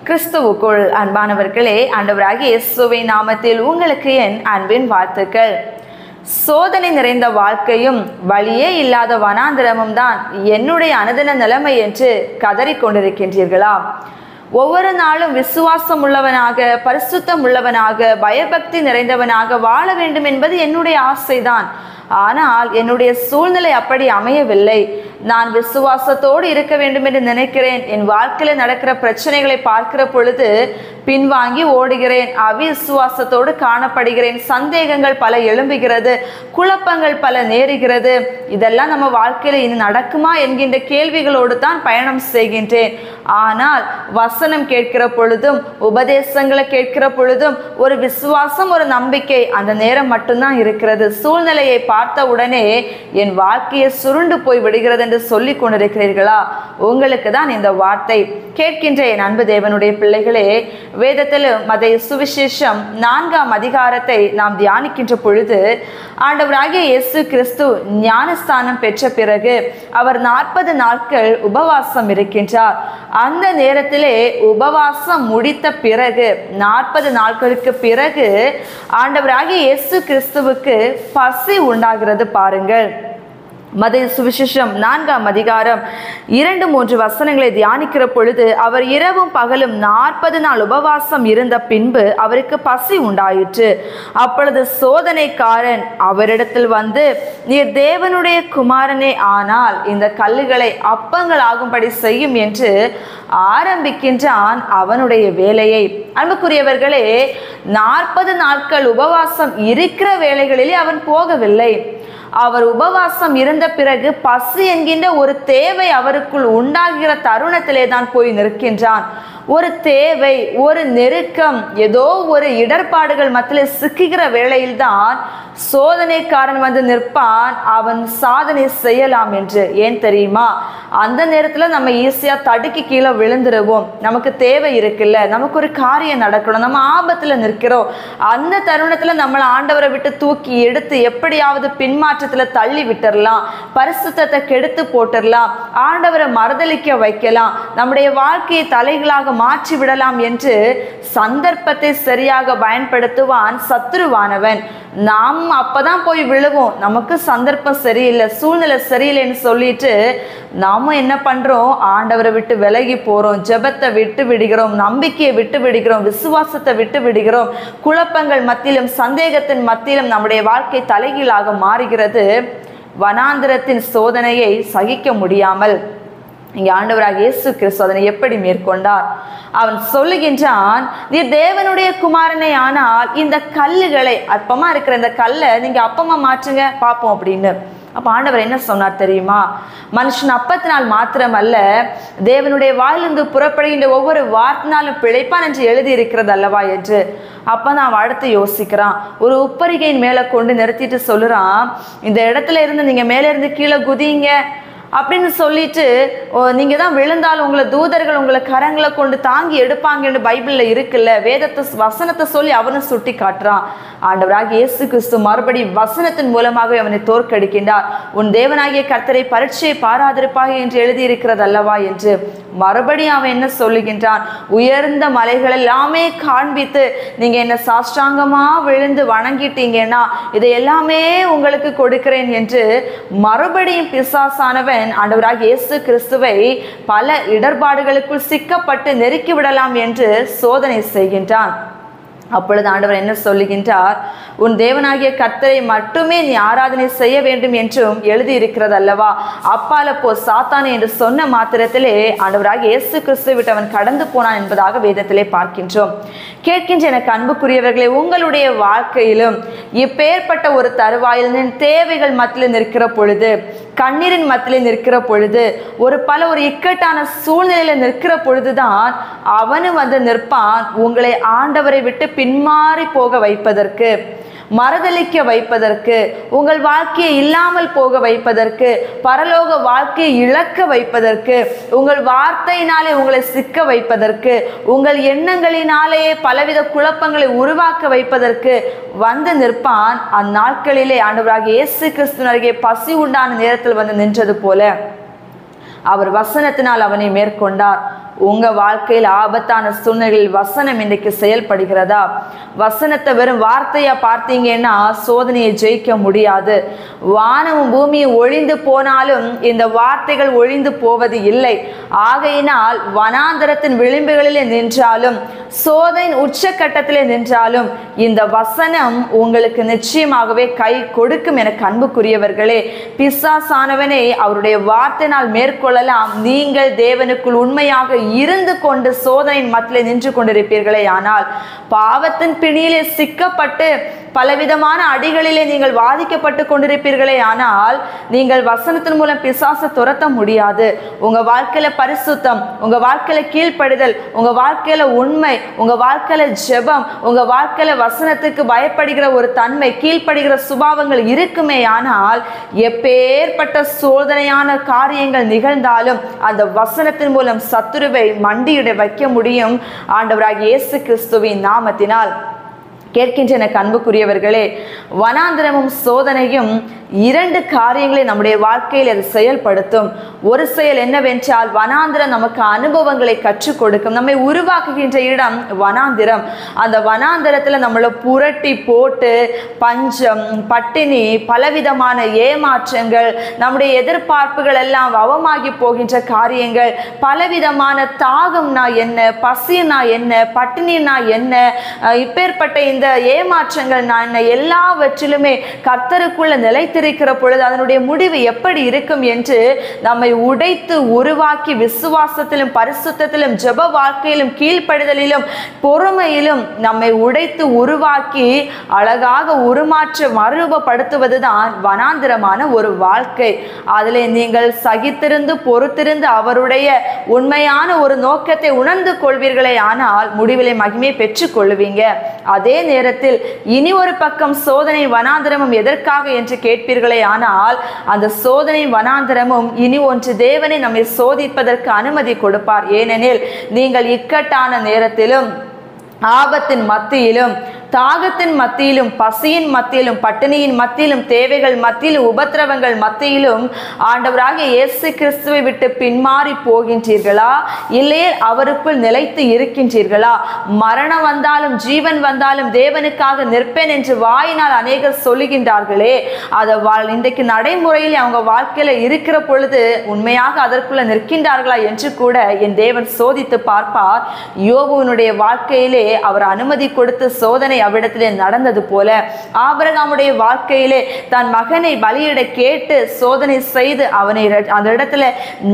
கிறிஸ்துவுக்குள் அன்பானவர்களே, ஆண்டவராகிய இயேசுவின் நாமத்தில் உங்களுக்கு என் அன்பின் வாழ்த்துக்கள். சோதனை நிறைந்த வாழ்க்கையும் வழியே இல்லாத வனாந்திரமும் தான் என்னுடைய அனுதின நிலைமை என்று கதறிக்கொண்டிருக்கின்றீர்களா? ஒவ்வொரு நாளும் விசுவாசம் உள்ளவனாக, பரிசுத்தம் உள்ளவனாக, பயபக்தி நிறைந்தவனாக வாழ வேண்டும் என்பது என்னுடைய ஆசைதான். ஆனால் என்னுடைய சூழ்நிலை அப்படி அமையவில்லை. நான் விசுவாசத்தோடு இருக்க வேண்டும் என்று நினைக்கிறேன். என் வாழ்க்கையில் நடக்கிற பிரச்சனைகளை பார்க்கிற பொழுது பின்வாங்கி ஓடுகிறேன். அவிசுவாசத்தோடு காணப்படுகிறேன். சந்தேகங்கள் பல எழும்புகிறது, குழப்பங்கள் பல நேருகிறது. இதெல்லாம் நம்ம வாழ்க்கையில் இனி நடக்குமா என்கின்ற கேள்விகளோடு தான் பயணம் செய்கின்றேன். ஆனால் வசனம் கேட்கிற பொழுதும், உபதேசங்களை கேட்கிற பொழுதும் ஒரு விசுவாசம், ஒரு நம்பிக்கை அந்த நேரம் மட்டும்தான் இருக்கிறது. சூழ்நிலையை பார்த்த உடனே என் வாழ்க்கையை சுருண்டு போய் விடுகிறது என்று சொல்லிக் கொண்டிருக்கிறீர்களா? உங்களுக்கு தான் இந்த வார்த்தை. கேட்கின்ற என் அன்பு தேவனுடைய பிள்ளைகளே, வேதத்தில் மத்தேயு சுவிசேஷம் 4ஆம் அதிகாரத்தை நாம் தியானிக்கின்ற பொழுது ஆண்டவராகிய இயேசு கிறிஸ்து ஞானஸ்தானம் பெற்ற பிறகு அவர் 40 நாட்கள் உபவாசம் இருக்கின்றார். அந்த நேரத்திலே உபவாசம் முடித்த பிறகு 40 நாட்களுக்கு பிறகு ஆண்டவராகிய இயேசு கிறிஸ்துவுக்கு பசி உண்டாகிறது. பாருங்கள், மத்தேயு சுவிசேஷம் 4ஆம் அதிகாரம் 2-3 வசனங்களை தியானிக்கிற பொழுது அவர் இரவும் பகலும் 40 நாள் உபவாசம் இருந்த பின்பு அவருக்கு பசி உண்டாயிற்று. அப்பொழுது சோதனைக்காரன் அவரிடத்தில் வந்து, நீர் தேவனுடைய குமாரனே ஆனால் இந்த கல்லுகளை அப்பங்கள் ஆகும்படி செய்யும் என்று ஆரம்பிக்கின்றான் அவனுடைய வேலையை. அன்புக்குரியவர்களே, 40 நாட்கள் உபவாசம் இருக்கிற வேளைகளிலே அவன் போகவில்லை. அவர் உபவாசம் இருந்த பிறகு பசி என்கின்ற ஒரு தேவை அவருக்குள் உண்டாகிற தருணத்திலே தான் போய் நிற்கின்றான். ஒரு தேவை, ஒரு நெருக்கம், ஏதோ ஒரு இடர்பாடுகள் மத்தியில் சிக்குகிற வேளையில்தான் சோதனைக்காரன் வந்து நிற்பான், அவன் சாதனை செய்யலாம் என்று. ஏன் தெரியுமா? அந்த நேரத்தில் நம்ம ஈஸியாக தடுக்கி கீழே விழுந்துருவோம். நமக்கு தேவை இருக்குல்ல, நமக்கு ஒரு காரியம் நடக்கணும், நம்ம ஆபத்தில் நிற்கிறோம். அந்த தருணத்தில் நம்மளை ஆண்டவரை விட்டு தூக்கி எடுத்து எப்படியாவது பின்மாற்றத்தில் தள்ளி விட்டுடலாம், பரிசுத்தத்தை கெடுத்து போட்டுடலாம், ஆண்டவரை மறுதலிக்க வைக்கலாம், நம்முடைய வாழ்க்கையை தலைகளாக மாற்றி விடலாம் என்று சந்தர்ப்பத்தை சரியாக பயன்படுத்துவான் சத்துருவானவன். நாம் அப்பதான் போய் விழுவோம். நமக்கு சந்தர்ப்பம் சரியில்லை, சூழ்நிலை சரியில்லைன்னு சொல்லிட்டு நாம என்ன பண்றோம்? ஆண்டவரை விட்டு விலகி போறோம், ஜெபத்தை விட்டு விடுகிறோம், நம்பிக்கையை விட்டு விடுகிறோம், விசுவாசத்தை விட்டு விடுகிறோம். குழப்பங்கள் மத்தியிலும் சந்தேகத்தின் மத்தியிலும் நம்முடைய வாழ்க்கை தலைகீழாக மாறுகிறது. வனாந்திரத்தின் சோதனையை சகிக்க முடியாமல் இங்கே ஆண்டவராக இயேசு கிறிஸ்து அதனை எப்படி மேற்கொண்டார்? அவன் சொல்லுகின்றான், நீ தேவனுடைய குமாரனை ஆனால் இந்த கல்லுகளை, அற்பமா இருக்கிற இந்த கல்லை நீங்க அப்பமா மாற்றுங்க பார்ப்போம் அப்படின்னு. அப்ப ஆண்டவர் என்ன சொன்னார் தெரியுமா? மனுஷன் அப்பத்தினால் மாத்திரமல்ல, தேவனுடைய வாயிலிருந்து புறப்படுகின்ற ஒவ்வொரு வார்த்தைனாலும் பிழைப்பான் என்று எழுதி இருக்கிறது அல்லவா என்று. அப்பதான் அவன் அடுத்து யோசிக்கிறான். ஒரு உப்பரிகையின் மேல கொண்டு நிறுத்திட்டு சொல்லுறான், இந்த இடத்துல இருந்து நீங்க மேல இருந்து கீழே குதிங்க அப்படின்னு சொல்லிட்டு, நீங்க தான் விழுந்தாலும் உங்களை தூதர்கள் உங்களை கரங்களை கொண்டு தாங்கி எடுப்பாங்கன்னு பைபிள்ல இருக்குல்ல. வேதத்தை வசனத்தை சொல்லி அவனும் சுட்டி காட்டுறான். ஆண்டவராக இயேசு கிறிஸ்து மறுபடி வசனத்தின் மூலமாக அவனை தோற்கடிக்கின்றார். உன் தேவனாகிய கர்த்தரை பரீட்சையை பாராதிருப்பாக என்று எழுதியிருக்கிறது அல்லவா என்று. மறுபடியும் அவன் என்ன சொல்லுகின்றான்? உயர்ந்த மலைகள் எல்லாமே காண்பித்து நீங்க என்ன சாஷ்டாங்கமா விழுந்து வணங்கிட்டீங்கன்னா இதை எல்லாமே உங்களுக்கு கொடுக்கிறேன் என்று மறுபடியும் பிசாசானவன் ஆண்டவராக இயேசு கிறிஸ்துவை பல இடர்பாடுகளுக்குள் சிக்கப்பட்டு நெருக்கி விடலாம் என்று சோதனை செய்கின்றான். அப்பொழுது ஆண்டவர் என்ன சொல்லுகின்றார்? உன் தேவனாகிய கர்த்தரை மட்டுமே நீ ஆராதனை செய்ய வேண்டும் என்றும் எழுதி இருக்கிறது அல்லவா? அப்பால போ சாத்தானே என்று சொன்ன மாத்திரத்திலே ஆண்டவராக இயேசு கிறிஸ்துவை விட்டு அவன் கடந்து போனான் என்பதாக வேதத்திலே பார்க்கின்றோம். கேட்கின்ற எனக்கு அன்புக்குரியவர்களே, உங்களுடைய வாழ்க்கையிலும் இப்பேற்பட்ட ஒரு தருவாயில் தேவைகள் மத்தியில் நிற்கிற பொழுது, கண்ணீரின் மத்தியில் நிற்கிற பொழுது, ஒரு இக்கட்டான சூழ்நிலையில நிற்கிற பொழுதுதான் அவனு வந்து நிற்பான், உங்களை ஆண்டவரை விட்டு பின்மாறி போக வைப்பதற்கு, மறுதலிக்க வைப்பதற்கு, உங்கள் வாழ்க்கையை இல்லாமல் போக வைப்பதற்கு, பரலோக வாழ்க்கையை இழக்க வைப்பதற்கு, உங்கள் வார்த்தையினாலே உங்களை சிக்க வைப்பதற்கு, உங்கள் எண்ணங்களினாலேயே பலவித குழப்பங்களை உருவாக்க வைப்பதற்கு வந்து நிற்பான். அந்நாட்களிலே ஆண்டவராகிய இயேசு கிறிஸ்து அருகே பசி உண்டான நேரத்தில் வந்து நின்றது போல அவர் வசனத்தினால் அவனை மேற்கொண்டார். உங்க வாழ்க்கையில் ஆபத்தான சூழ்நிலைகளில் வசனம் இன்றைக்கு செயல்படுகிறதா? வசனத்தை வெறும் வார்த்தையா பார்த்தீங்கன்னா சோதனையை ஜெயிக்க முடியாது. வானமும் பூமியும் ஒழிந்து போனாலும் இந்த வார்த்தைகள் ஒழிந்து போவது இல்லை. ஆகையினால் வனாந்தரத்தின் விளிம்புகளிலே நின்றாலும் சோதனையின் உச்சக்கட்டத்திலே நின்றாலும் இந்த வசனம் உங்களுக்கு நிச்சயமாகவே கை கொடுக்கும். எனக்கு அன்புக்குரியவர்களே, பிசாசானவனை அவருடைய வார்த்தையினால் மேற்கொள்ளலாம். நீங்கள் தேவனுக்குள் உண்மையாக இருந்து கொண்டு சோதனையின் மத்தியிலே நின்று கொண்டிருப்பீர்களே ஆனால், பாவத்தின் பிணியிலே சிக்கப்பட்டு பலவிதமான அடிகளிலே நீங்கள் வாதிக்கப்பட்டு கொண்டிருப்பீர்களே ஆனால், நீங்கள் வசனத்தின் மூலம் பிசாசை துரத்த முடியாது. உங்க வாழ்க்கையில பரிசுத்தம், உங்க வாழ்க்கையில கீழ்ப்படிதல், உங்க வாழ்க்கையில உண்மை, உங்க வாழ்க்கையில ஜெபம், உங்க வாழ்க்கையில வசனத்துக்கு பயப்படுகிற ஒரு தன்மை, கீழ்ப்படுகிற சுபாவங்கள் இருக்குமே ஆனால், எப்பேற்பட்ட சோதனையான காரியங்கள் நிகழ்ந்தாலும் அந்த வசனத்தின் மூலம் சத்துருவை மண்டியிட வைக்க முடியும் ஆண்டவராகிய இயேசு கிறிஸ்துவின் நாமத்தினால். கேட்கின்ற எனக்கு அன்புக்குரியவர்களே, வனாந்திரமும் சோதனையும் இரண்டு காரியங்களை நம்முடைய வாழ்க்கையில் அது செயல்படுத்தும். ஒரு செயல் என்னவென்றால், வனாந்திரம் நமக்கு அனுபவங்களை கற்றுக் கொடுக்கும். நம்மை உருவாக்குகின்ற இடம் வனாந்திரம். அந்த வனாந்திரத்தில் நம்மளை புரட்டி போட்டு பஞ்சம், பட்டினி, பலவிதமான ஏமாற்றங்கள், நம்முடைய எதிர்பார்ப்புகள் எல்லாம் அவமாகி போகின்ற காரியங்கள், பலவிதமான தாகம்னா என்ன, பசினா என்ன, பட்டினினா என்ன, இப்பேற்பட்ட இந்த ஏமாற்றங்கள் என்ன, எல்லாவற்றிலுமே கர்த்தருக்குள்ள நிலைத்திருக்கிற பொழுது அதனுடைய முடிவு எப்படி இருக்கும் என்று நம்மை உடைத்து உருவாக்கி விசுவாசத்திலும் பரிசுத்தத்திலும் ஜெப வாழ்க்கையிலும் கீழ்ப்படுதலிலும் பொறுமையிலும் நம்மை உடைத்து உருவாக்கி அழகாக உருமாற்ற மறுரூபப்படுத்துவதுதான் வனாந்திரமான ஒரு வாழ்க்கை. அதிலே நீங்கள் சகித்திருந்து பொறுத்திருந்து அவருடைய உண்மையான ஒரு நோக்கத்தை உணர்ந்து கொள்வீர்களே ஆனால் முடிவிலே மகிமை பெற்றுக் கொள்வீங்க. அதே நேரத்தில் இனி ஒரு பக்கம் சோதனை வனாந்திரமும் எதற்காக என்று கேட்பீர்களே ஆனால், அந்த சோதனை வனாந்திரமும் இனி ஒன்று தேவனை நம்மை சோதிப்பதற்கு அனுமதி கொடுப்பார். ஏனெனில் நீங்கள் இக்கட்டான நேரத்திலும் ஆபத்தின் மத்தியிலும் தாகத்தின் மத்தியிலும் பசியின் மத்தியிலும் பட்டினியின் மத்தியிலும் தேவைகள் மத்தியிலும் உபத்திரவங்கள் மத்தியிலும் ஆண்டவராகிய இயேசு கிறிஸ்துவை விட்டு பின்மாறி போகின்றீர்களா, இல்லையே அவருக்குள் நிலைத்து இருக்கின்றீர்களா? மரணம் வந்தாலும் ஜீவன் வந்தாலும் தேவனுக்காக நிற்பேன் என்று வாயினால் அநேகர் சொல்லுகின்றார்களே, அதை இன்றைக்கு நடைமுறையில் அவங்க வாழ்க்கையில இருக்கிற பொழுது உண்மையாக அதற்குள்ள நிற்கின்றார்களா என்று கூட என் தேவன் சோதித்து பார்ப்பார். யோபுவினுடைய வாழ்க்கையிலே அவர் அனுமதி கொடுத்து சோதனை அவ்விடத்திலே நடந்தது போல, ஆபிரகாமுடைய வாழ்க்கையிலே தன் மகனை பலியிட கேட்டு சோதனை செய்து அவனை அந்த இடத்துல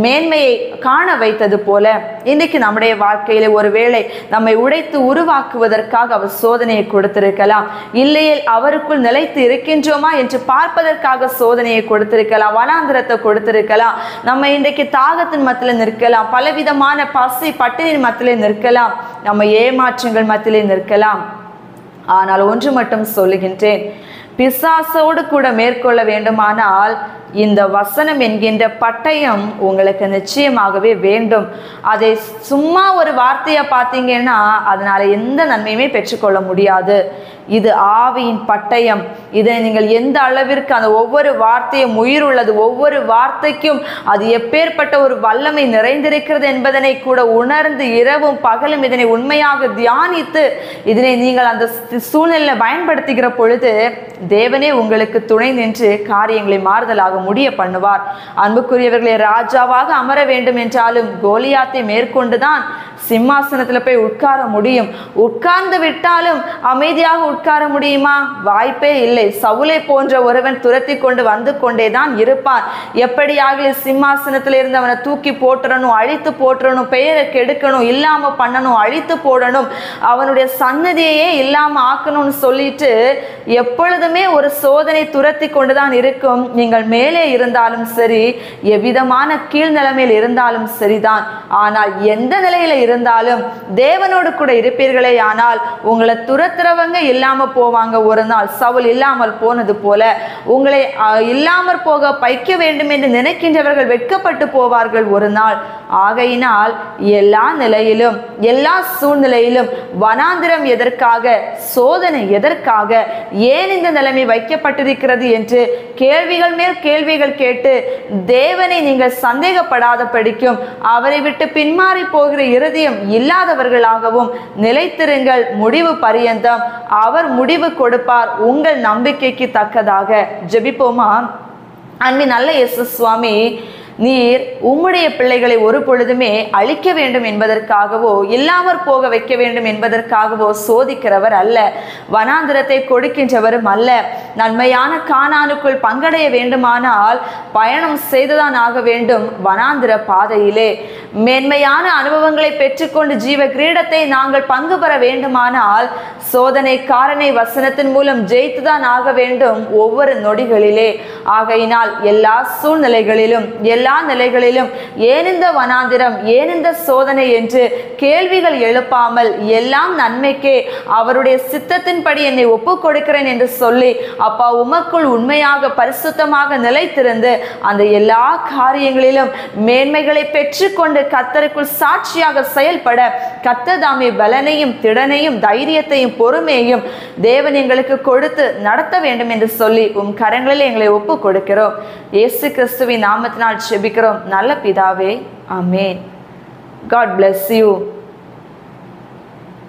மேன்மையை காண வைத்தது போல, இன்னைக்கு நம்முடைய வாழ்க்கையிலே ஒருவேளை நம்மை உடைத்து உருவாக்குவதற்காக அவர் சோதனையை கொடுத்திருக்கலாம். இல்லையே அவருக்குள் நிலைத்து இருக்கின்றோமா என்று பார்ப்பதற்காக சோதனையை கொடுத்திருக்கலாம், வனாந்திரத்தை கொடுத்திருக்கலாம். நம்ம இன்றைக்கு தாகத்தின் மத்தியில நிற்கலாம், பலவிதமான பசி பட்டினியின் மத்தியிலே நிற்கலாம், நம்ம ஏமாற்றங்கள் மத்தியிலே நிற்கலாம். ஆனால் ஒன்று மட்டும் சொல்லுகின்றேன், பிசாசோடு கூட மேற்கொள்ள வேண்டுமானால் இந்த வசனம் என்கின்ற பட்டயம் உங்களுக்கு நிச்சயமாகவே வேண்டும். அதை சும்மா ஒரு வார்த்தையை பார்த்தீங்கன்னா அதனால எந்த நன்மையுமே பெற்றுக்கொள்ள முடியாது. இது ஆவியின் பட்டயம். இதை நீங்கள் எந்த அளவிற்கு அந்த ஒவ்வொரு வார்த்தையும் உயிர் உள்ளது, ஒவ்வொரு வார்த்தைக்கும் அது எப்பேற்பட்ட ஒரு வல்லமை நிறைந்திருக்கிறது என்பதனை கூட உணர்ந்து இரவும் பகலும் இதனை உண்மையாக தியானித்து இதனை நீங்கள் அந்த சூழ்நிலையில் பயன்படுத்துகிற பொழுது தேவனே உங்களுக்கு துணை நின்று காரியங்களை மாறுதலாக முடிய பண்ணுவார். அன்புக்குரியவர்களே, ராஜாவாக அமர வேண்டும் என்றாலும் கோலியாத்தை மேற்கொண்டுதான் சிம்மாசனத்தில் போய் உட்கார முடியும். உட்கார்ந்து விட்டாலும் அமைதியாக உட்கார முடியுமா? வாய்ப்பே இல்லை. சவுலை போன்ற ஒருவன் துரத்தி கொண்டு வந்து கொண்டேதான் இருப்பான். எப்படியாக சிம்மாசனத்தில் இருந்து அவனை தூக்கி போட்டுறணும், அழித்து போட்டுறணும், பெயரை கெடுக்கணும், இல்லாம பண்ணணும், அழித்து போடணும், அவனுடைய சன்னதியையே இல்லாம ஆக்கணும்னு சொல்லிட்டு எப்பொழுதுமே ஒரு சோதனை துரத்தி கொண்டுதான் இருக்கும். நீங்கள் மேலே இருந்தாலும் சரி, எவ்விதமான கீழ் நிலைமையில் இருந்தாலும் சரிதான். ஆனால் எந்த நிலையில இருந்தாலும் தேவனோடு கூட இருப்பீர்களே ஆனால் உங்களை துரத்துறவங்க இல்லாமல் போவாங்க. ஒரு நாள் சவுல் இல்லாமல் போனது போல உங்களை இல்லாமற் போக வைக்க வேண்டும் என்று நினைக்கின்றவர்கள் வெட்கப்பட்டு போவார்கள் ஒரு நாள். ஆகையினால் எல்லா நிலையிலும் எல்லா சூழ்நிலையிலும் வனாந்திரம் எதற்காக, சோதனை எதற்காக, ஏன் இந்த நிலைமை வைக்கப்பட்டிருக்கிறது என்று கேள்விகள் மேல் கேள்விகள் கேட்டு தேவனை நீங்கள் சந்தேகப்படாத படிக்கும் அவரை விட்டு பின்மாறி போகிற இருதயம் இல்லாதவர்களாகவும் நிலைத்திருங்கள். முடிவு பரியந்தம் அவர் முடிவு கொடுப்பார் உங்கள் நம்பிக்கைக்கு தக்கதாக. ஜெபிப்போமா? அன்பின் நல்ல இயேசு சுவாமி, நீர் உம்முடைய பிள்ளைகளை ஒரு பொழுதுமே அழிக்க வேண்டும் என்பதற்காகவோ இல்லாமற் போக வைக்க வேண்டும் என்பதற்காகவோ சோதிக்கிறவர் அல்ல, வனாந்திரத்தை கொடுக்கின்றவரும் அல்ல. நன்மையான கானானுக்குள் பங்கடைய வேண்டுமானால் பயணம் செய்துதான் ஆக வேண்டும். வனாந்திர பாதையிலே மேன்மையான அனுபவங்களை பெற்றுக்கொண்டு ஜீவ கிரீடத்தை நாங்கள் பங்கு பெற வேண்டுமானால் சோதனை காரணை வசனத்தின் மூலம் ஜெயித்துதான் ஆக வேண்டும் ஒவ்வொரு நொடிகளிலே. ஆகையினால் எல்லா சூழ்நிலைகளிலும் எல்லா நிலைகளிலும் ஏன் இந்த வனாந்திரம், ஏன் இந்த சோதனை என்று கேள்விகள் எழுப்பாமல் எல்லாம் நன்மைக்கே அவருடைய சித்தத்தின்படி என்னை ஒப்புக் கொடுக்கிறேன் என்று சொல்லி அப்பா உமக்குள் உண்மையாக பரிசுத்தமாக நிலைத்திருந்து அந்த எல்லா காரியங்களிலும் மேன்மைகளை பெற்றுக்கொண்டு கர்த்தருக்குள் சாட்சியாக செயல்பட கர்த்தர் தாமே பலனையும் திடனையும் தைரியத்தையும் பொறுமையையும் தேவன் எங்களுக்கு கொடுத்து நடத்த வேண்டும் என்று சொல்லி உம் கரங்களில் எங்களை ஒப்பு கொடுக்கிறோம். இயேசு கிறிஸ்துவின் நாமத்தினால் ஜெபிக்கிறோம் நல்ல பிதாவே, ஆமென். God bless you.